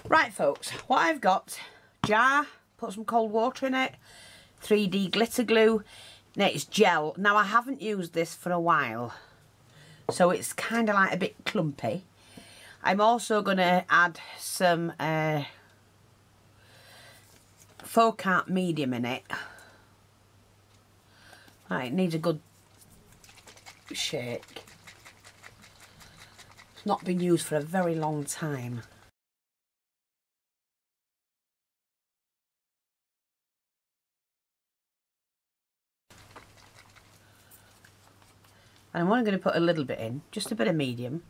Right folks, what I've got, jar, put some cold water in it, 3D glitter glue, now it's gel. Now I haven't used this for a while, so it's kind of like a bit clumpy. I'm also going to add some folk art medium in it. Right, it needs a good shake. It's not been used for a very long time. And I'm only going to put a little bit in, just a bit of medium.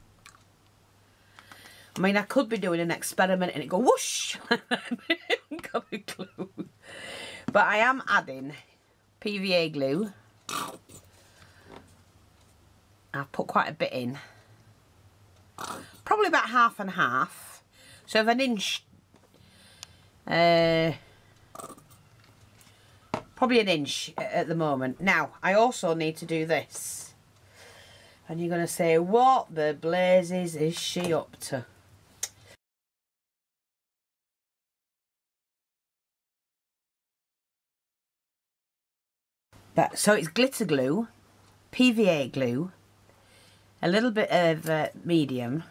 I mean, I could be doing an experiment and it go whoosh. Got a glue. But I am adding PVA glue. I've put quite a bit in. Probably about half and half. So of an inch. Probably an inch at the moment. Now, I also need to do this. And you're going to say, what the blazes is she up to? But, so it's glitter glue, PVA glue, a little bit of medium,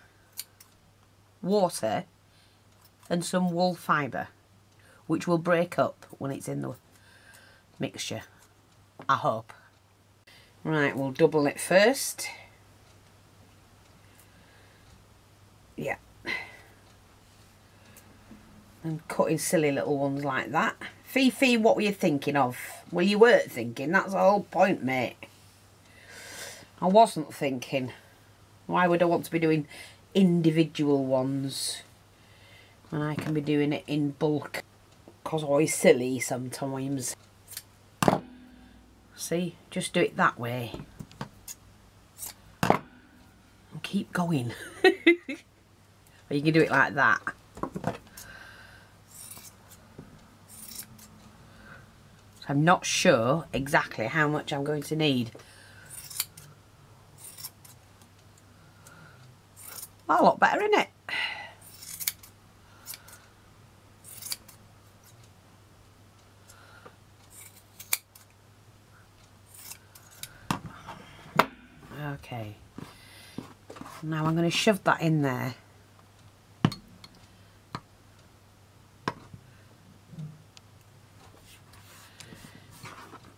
water, and some wool fibre, which will break up when it's in the mixture, I hope. Right, we'll double it first. Yeah. And cutting silly little ones like that. Fifi, what were you thinking of? Well, you weren't thinking. That's the whole point, mate. I wasn't thinking. Why would I want to be doing individual ones when I can be doing it in bulk? Because I'm always silly sometimes. See? Just do it that way. And keep going. Or you can do it like that. So I'm not sure exactly how much I'm going to need. Well, a lot better, isn't it? Okay. Now I'm going to shove that in there.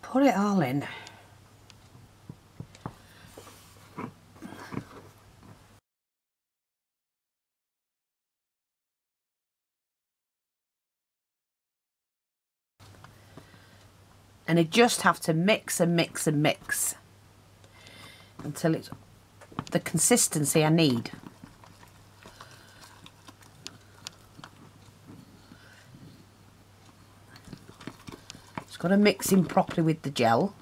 Put it all in. And I just have to mix and mix and mix until it's the consistency I need. It's got to mix in properly with the gel.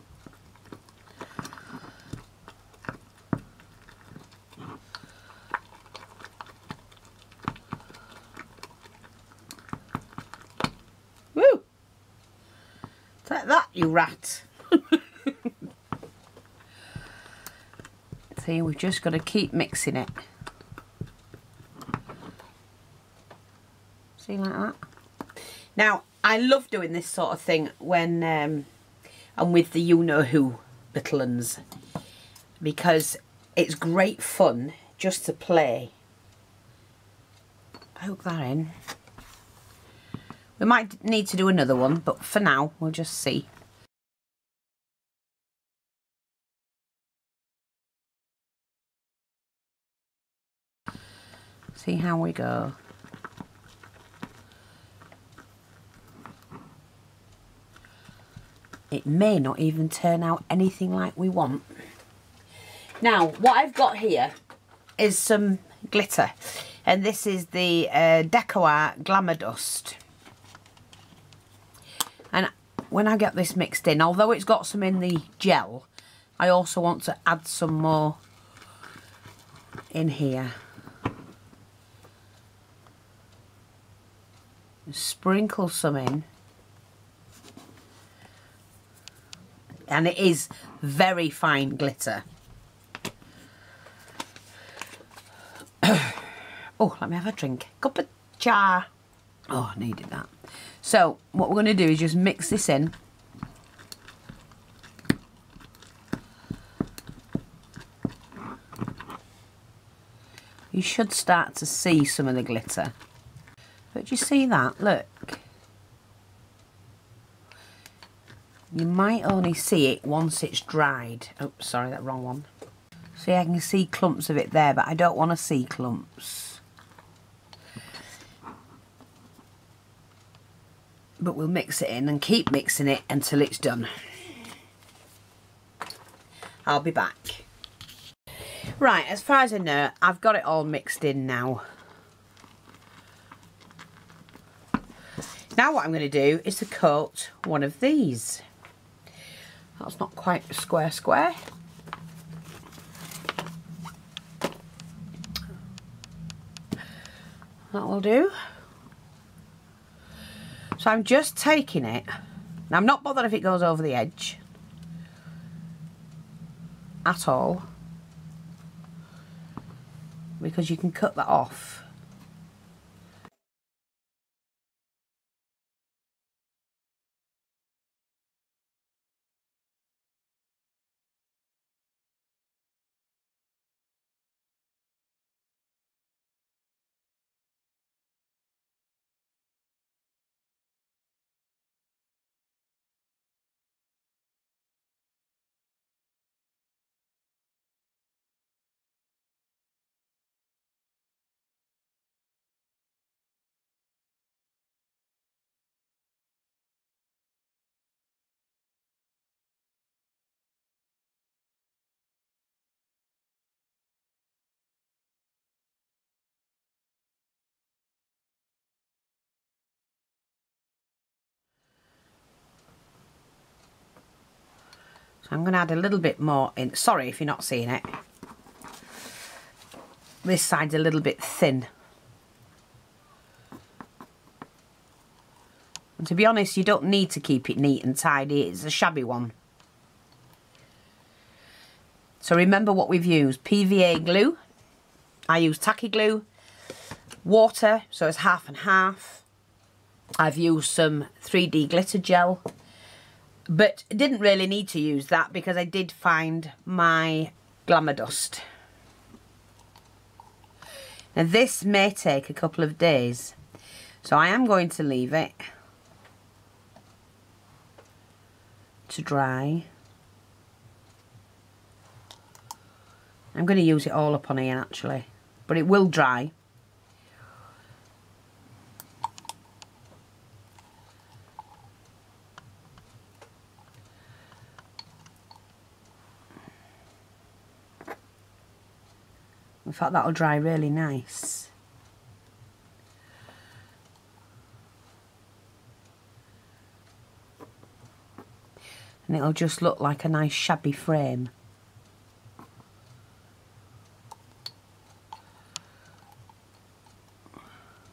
Woo! Take that, you rat. See, we've just got to keep mixing it. See, like that? Now, I love doing this sort of thing when I'm with the you-know-who little uns, because it's great fun just to play. Poke that in. We might need to do another one, but for now, we'll just see. See how we go. It may not even turn out anything like we want. Now, what I've got here is some glitter. And this is the Deco Art Glamour Dust. And when I get this mixed in, although it's got some in the gel, I also want to add some more in here. Sprinkle some in. And it is very fine glitter. Oh, let me have a drink. Cup of char. Oh, I needed that. So what we're going to do is just mix this in. You should start to see some of the glitter. But do you see that? Look. You might only see it once it's dried. Oh, sorry, that wrong one. See, I can see clumps of it there, but I don't want to see clumps. But we'll mix it in and keep mixing it until it's done. I'll be back. Right, as far as I know, I've got it all mixed in now. Now what I'm going to do is to coat one of these. That's not quite square. That will do. So I'm just taking it. Now I'm not bothered if it goes over the edge at all, because you can cut that off. I'm going to add a little bit more in. Sorry if you're not seeing it. This side's a little bit thin. And to be honest, you don't need to keep it neat and tidy. It's a shabby one. So remember what we've used. PVA glue. I use tacky glue. Water, so it's half and half. I've used some 3D glitter gel. But didn't really need to use that because I did find my glamour dust. Now this may take a couple of days, so I am going to leave it to dry. I'm going to use it all up on here actually, but it will dry. In fact, that'll dry really nice. And it'll just look like a nice shabby frame.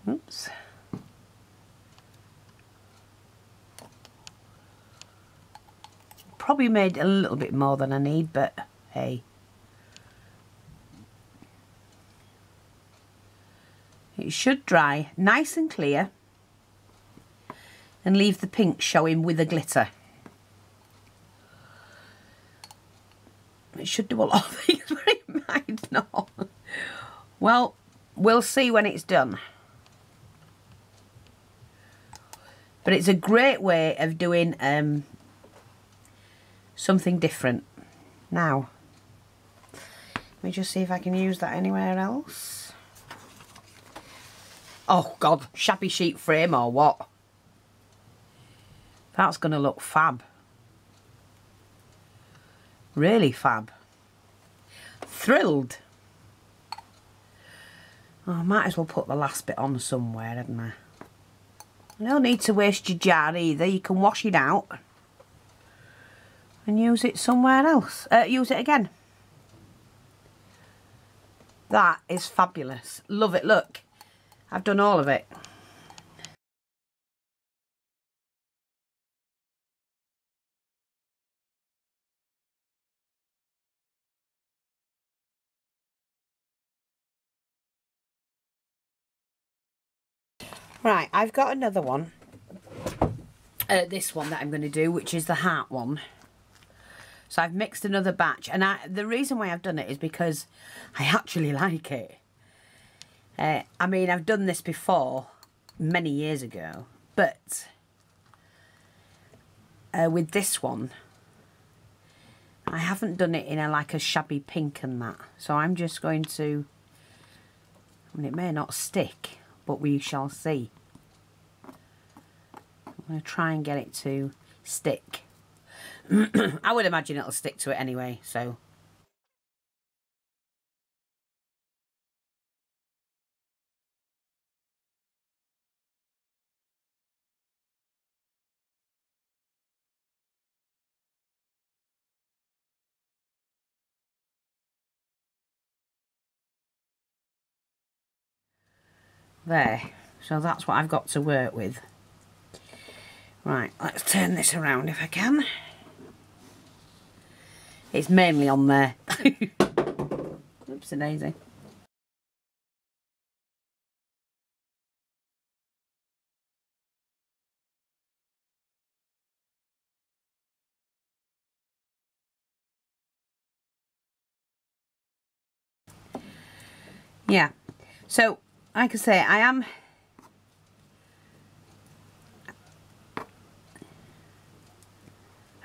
Oops. Probably made a little bit more than I need, but hey. It should dry nice and clear and leave the pink showing with the glitter. It should do a lot of things, but it might not. Well, we'll see when it's done. But it's a great way of doing something different. Now, let me just see if I can use that anywhere else. Oh God, Shabby Chic frame or what? That's going to look fab. Really fab. Thrilled. Oh, I might as well put the last bit on somewhere, hadn't I? You don't need to waste your jar either. You can wash it out and use it somewhere else. Use it again. That is fabulous. Love it. Look, I've done all of it. Right, I've got another one. This one that I'm going to do, which is the heart one. So I've mixed another batch, and the reason why I've done it is because I actually like it. I mean, I've done this before, many years ago, but with this one, I haven't done it in like a shabby pink and that. So I'm just going to, I mean, it may not stick, but we shall see. I'm going to try and get it to stick. I would imagine it'll stick to it anyway, so. There. So that's what I've got to work with. Right, let's turn this around if I can. It's mainly on there. Oops, a daisy. Yeah, so like I say, I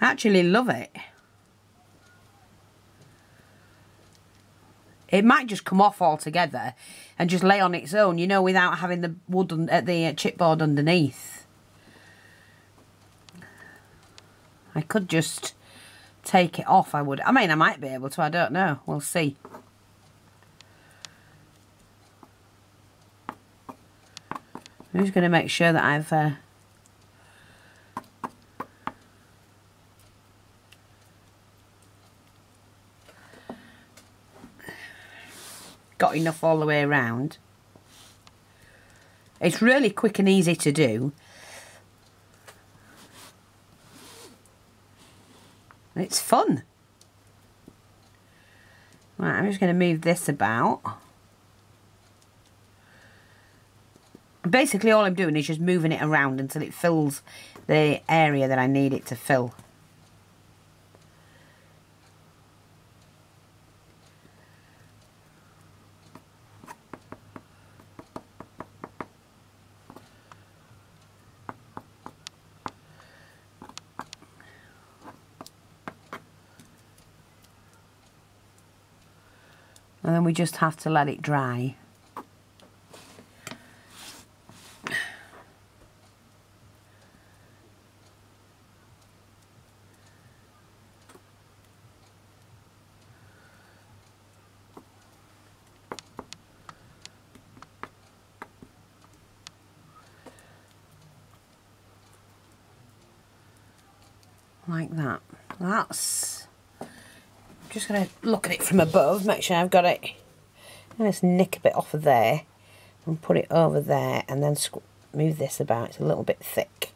actually love it. It might just come off altogether and just lay on its own, you know, without having the wood the chipboard underneath. I could just take it off, I would. I mean, I might be able to, I don't know. We'll see. I'm just going to make sure that I've got enough all the way around. It's really quick and easy to do. It's fun. Right, I'm just going to move this about. Basically all I'm doing is just moving it around until it fills the area that I need it to fill. And then we just have to let it dry. Like that. That's... I'm just going to look at it from above, make sure I've got it. I'm going to nick a bit off of there and put it over there, and then move this about. It's a little bit thick.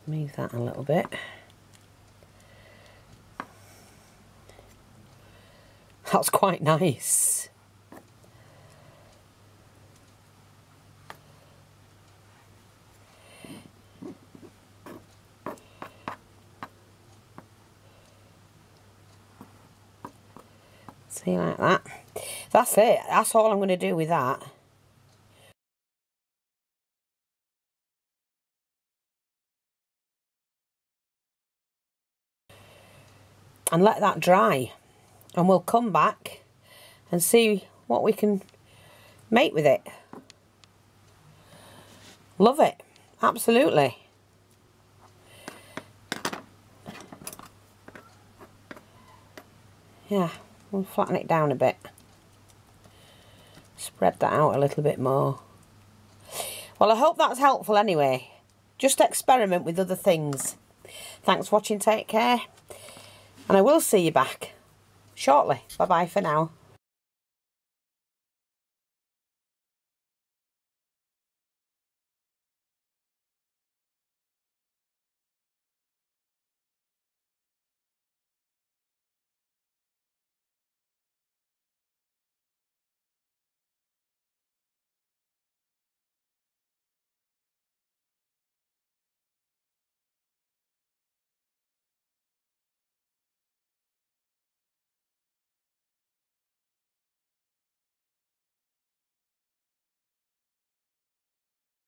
Move that a little bit. That's quite nice. See, like that. That's it. That's all I'm going to do with that. And let that dry. And we'll come back and see what we can make with it. Love it. Absolutely. Yeah, we'll flatten it down a bit. Spread that out a little bit more. Well, I hope that's helpful anyway. Just experiment with other things. Thanks for watching, take care. And I will see you back shortly. Bye-bye for now.